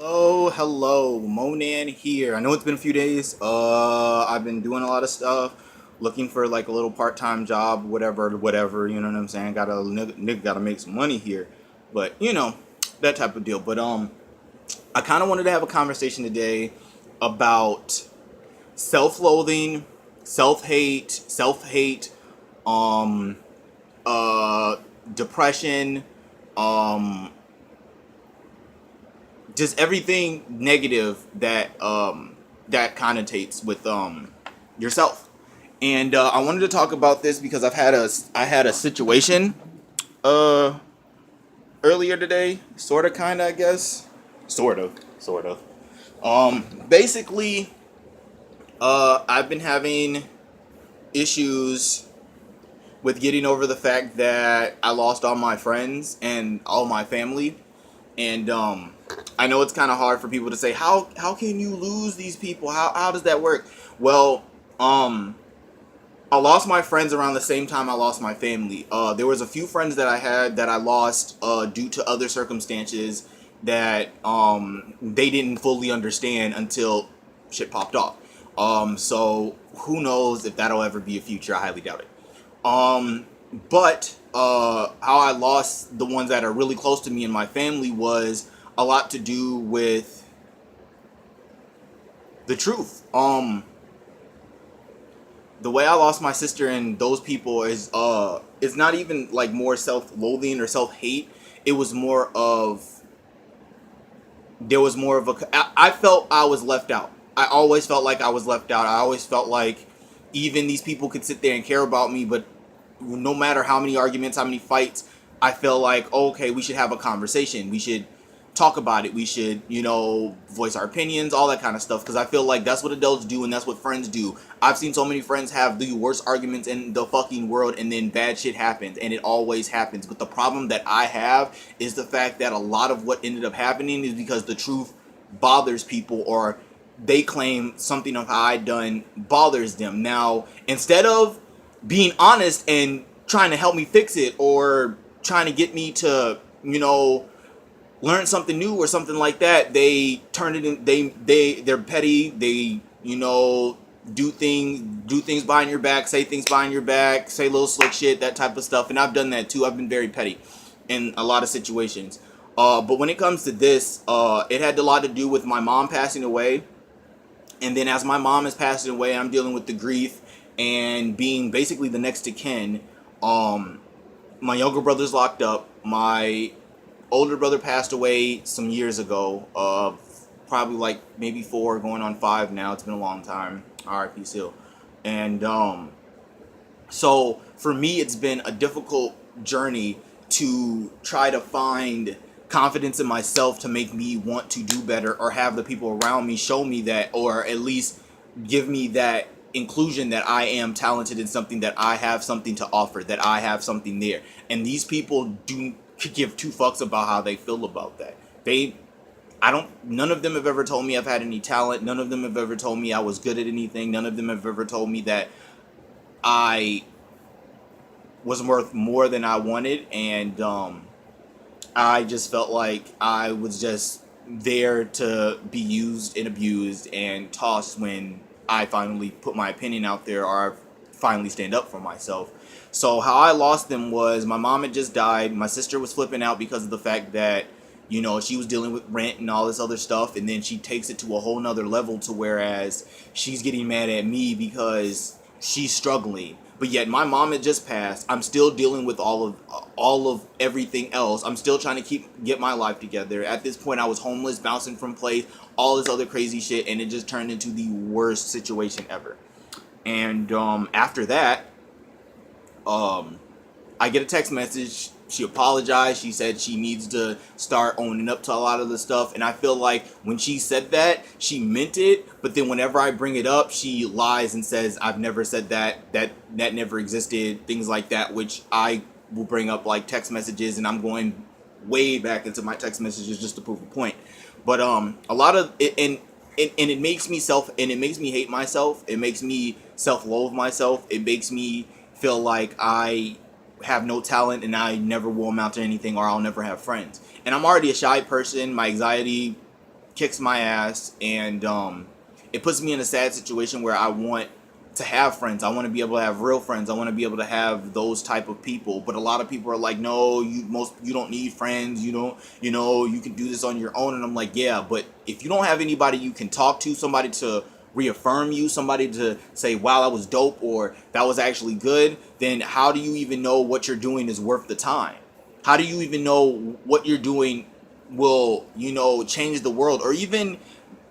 Hello, Mo-NaN here. I know it's been a few days. I've been doing a lot of stuff, looking for like a little part-time job, whatever. You know what I'm saying? Nigga gotta make some money here, but that type of deal. But I kind of wanted to have a conversation today about self-loathing, self-hate, um, uh, depression, um, just everything negative that connotates with yourself. And I wanted to talk about this because I had a situation uh earlier today, sort of, kind of, I guess, sort of. Basically, I've been having issues with getting over the fact that I lost all my friends and all my family. And I know it's kind of hard for people to say, how can you lose these people? How does that work? Well, um, I lost my friends around the same time I lost my family. There was a few friends that I had that I lost due to other circumstances that they didn't fully understand until shit popped off. So who knows if that'll ever be a future? I highly doubt it. But how I lost the ones that are really close to me and my family was a lot to do with the truth. The way I lost my sister and those people is it's not even like more self-loathing or self-hate. It was more of there was more of I felt I was left out. I always felt like I was left out. I always felt like even these people could sit there and care about me, but no matter how many arguments, how many fights, I feel like, okay, we should have a conversation. We should talk about it. We should, voice our opinions, all that kind of stuff. Because I feel like that's what adults do and that's what friends do. I've seen so many friends have the worst arguments in the fucking world, and then bad shit happens, and it always happens. But the problem that I have is the fact that a lot of what ended up happening is because the truth bothers people, or they claim something of how I done bothers them. Now, instead of being honest and trying to help me fix it, or trying to get me to, learn something new or something like that, they turn it in. They're petty. They, do things behind your back, say things behind your back, say little slick shit, that type of stuff. And I've done that too. I've been very petty in a lot of situations. But when it comes to this, it had a lot to do with my mom passing away. And then as my mom is passing away, I'm dealing with the grief and being basically the next to kin. Um, my younger brother's locked up. My older brother passed away some years ago. Probably like maybe 4, going on 5 now. It's been a long time. R.I.P. Seal. And so for me, it's been a difficult journey to try to find confidence in myself to make me want to do better, or have the people around me show me that, or at least give me that inclusion that I am talented in something, that I have something to offer, that I have something there. And these people do give two fucks about how they feel about that. None of them have ever told me I've had any talent. None of them have ever told me I was good at anything. None of them have ever told me that I was worth more than I wanted. And I just felt like I was just there to be used and abused and tossed when I finally put my opinion out there, or I finally stand up for myself. So how I lost them was my mom had just died. My sister was flipping out because of the fact that, she was dealing with rent and all this other stuff, and then she takes it to a whole nother level, to whereas she's getting mad at me because she's struggling. But yet my mom had just passed. I'm still dealing with all of everything else. I'm still trying to get my life together. At this point, I was homeless, bouncing from place, all this other crazy shit, and it just turned into the worst situation ever. And after that, I get a text message. She apologized. She said she needs to start owning up to a lot of the stuff. And I feel like when she said that, she meant it. But then whenever I bring it up, she lies and says, I've never said that. That never existed. Things like that, which I will bring up like text messages. And I'm going way back into my text messages just to prove a point. But a lot of it, and it makes me hate myself. It makes me self-loathe myself. It makes me feel like I have no talent and I never will amount to anything, or I'll never have friends. And I'm already a shy person. My anxiety kicks my ass, and it puts me in a sad situation where I want to have friends. I want to be able to have real friends. I want to be able to have those type of people. But a lot of people are like, no, you don't need friends. You don't, you can do this on your own. And I'm like, yeah, but if you don't have anybody you can talk to, somebody to reaffirm you, somebody to say, wow, that was dope, or that was actually good, then how do you even know what you're doing is worth the time? How do you even know what you're doing will, change the world, or even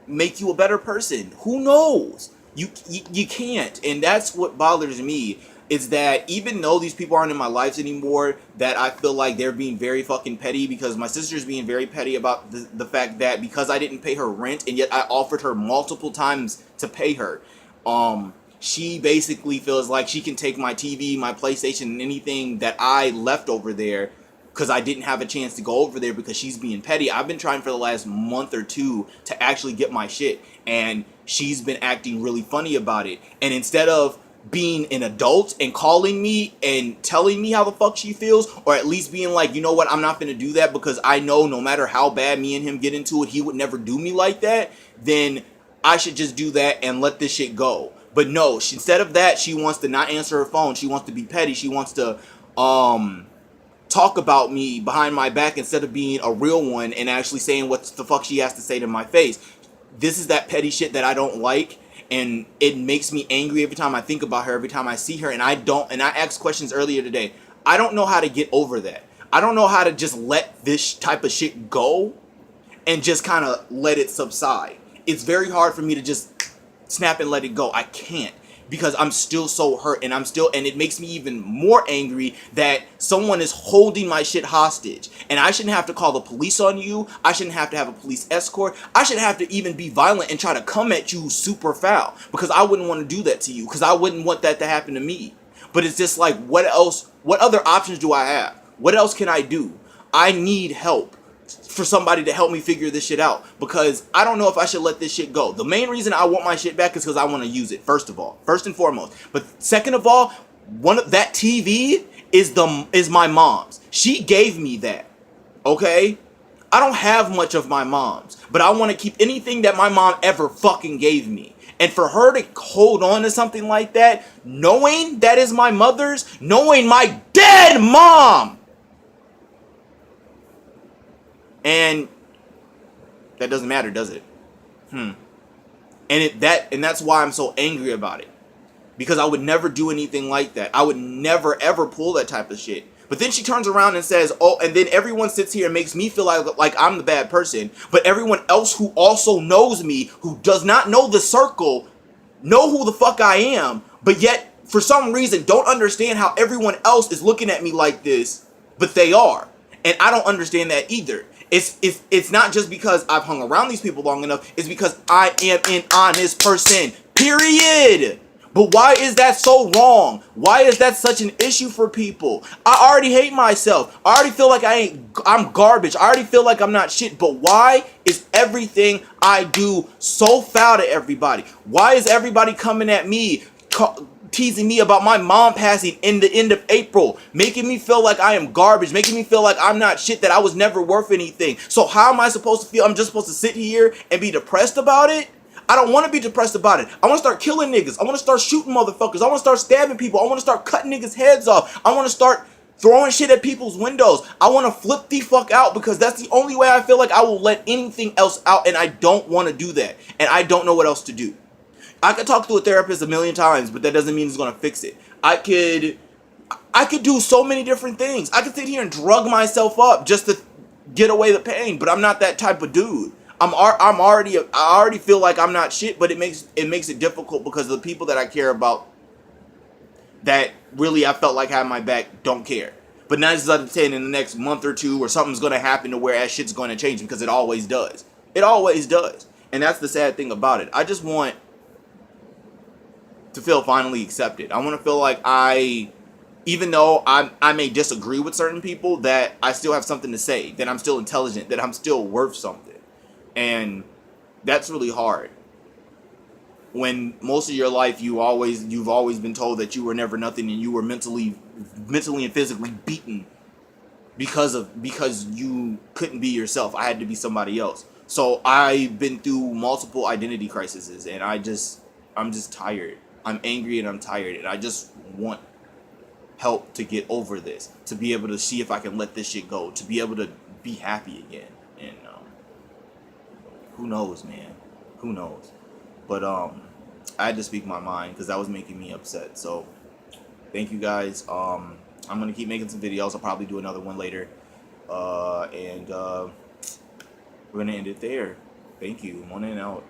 make you a better person? Who knows? You can't. And that's what bothers me, is that even though these people aren't in my lives anymore, that I feel like they're being very fucking petty, because my sister's being very petty about the fact that because I didn't pay her rent, and yet I offered her multiple times to pay her, she basically feels like she can take my TV, my PlayStation, and anything that I left over there, because I didn't have a chance to go over there because she's being petty. I've been trying for the last month or two to actually get my shit, and she's been acting really funny about it. And instead of being an adult and calling me and telling me how the fuck she feels, or at least being like, you know what, I'm not gonna do that because I know no matter how bad me and him get into it, he would never do me like that, then I should just do that and let this shit go. But no, instead of that, she wants to not answer her phone. She wants to be petty. She wants to talk about me behind my back instead of being a real one and actually saying what the fuck she has to say to my face. This is that petty shit that I don't like, and it makes me angry every time I think about her, every time I see her. And I asked questions earlier today. I don't know how to get over that. I don't know how to just let this type of shit go and just kind of let it subside. It's very hard for me to just snap and let it go. I can't, because I'm still so hurt, and it makes me even more angry that someone is holding my shit hostage, and I shouldn't have to call the police on you. I shouldn't have to have a police escort. I shouldn't have to even be violent and try to come at you super foul, because I wouldn't want to do that to you, because I wouldn't want that to happen to me. But it's just like, what else? What other options do I have? What else can I do? I need help for somebody to help me figure this shit out, because I don't know if I should let this shit go. The main reason I want my shit back is because I want to use it, first and foremost. But second of all, that TV is my mom's. She gave me that. Okay? I don't have much of my mom's, but I want to keep anything that my mom ever fucking gave me. And for her to hold on to something like that, knowing that is my mother's, knowing my dead mom, and that doesn't matter, does it? And that's why I'm so angry about it, because I would never do anything like that. I would never ever pull that type of shit. But then she turns around and says, oh, and then everyone sits here and makes me feel like I'm the bad person. But everyone else who also knows me, who does not know the circle, know who the fuck I am, but yet for some reason don't understand how everyone else is looking at me like this, but they are. And I don't understand that either. It's not just because I've hung around these people long enough. It's because I am an honest person. Period. But why is that so wrong? Why is that such an issue for people? I already hate myself. I already feel like I'm garbage. I already feel like I'm not shit. But why is everything I do so foul to everybody? Why is everybody coming at me, teasing me about my mom passing in the end of April, making me feel like I am garbage, making me feel like I'm not shit, that I was never worth anything? So how am I supposed to feel? I'm just supposed to sit here and be depressed about it? I don't want to be depressed about it. I want to start killing niggas. I want to start shooting motherfuckers. I want to start stabbing people. I want to start cutting niggas' heads off. I want to start throwing shit at people's windows. I want to flip the fuck out, because that's the only way I feel like I will let anything else out, and I don't want to do that. And I don't know what else to do. I could talk to a therapist a million times, but that doesn't mean it's going to fix it. I could do so many different things. I could sit here and drug myself up just to get away the pain, but I'm not that type of dude. I already feel like I'm not shit, but it makes it difficult because the people that I care about, that really I felt like had my back, don't care. But 9 out of 10 in the next month or two, or something's going to happen to where that shit's going to change, because it always does. It always does. And that's the sad thing about it. I just want to feel finally accepted. I want to feel like even though I may disagree with certain people, that I still have something to say, that I'm still intelligent, that I'm still worth something. And that's really hard, when most of your life you've always been told that you were never nothing, and you were mentally and physically beaten because you couldn't be yourself. I had to be somebody else. So I've been through multiple identity crises, and I'm just tired. I'm angry and I'm tired, and I just want help to get over this, to be able to see if I can let this shit go, to be able to be happy again. And who knows, man? Who knows? But I had to speak my mind because that was making me upset. So thank you guys. I'm gonna keep making some videos. I'll probably do another one later. And we're gonna end it there. Thank you. Mo-NaN out.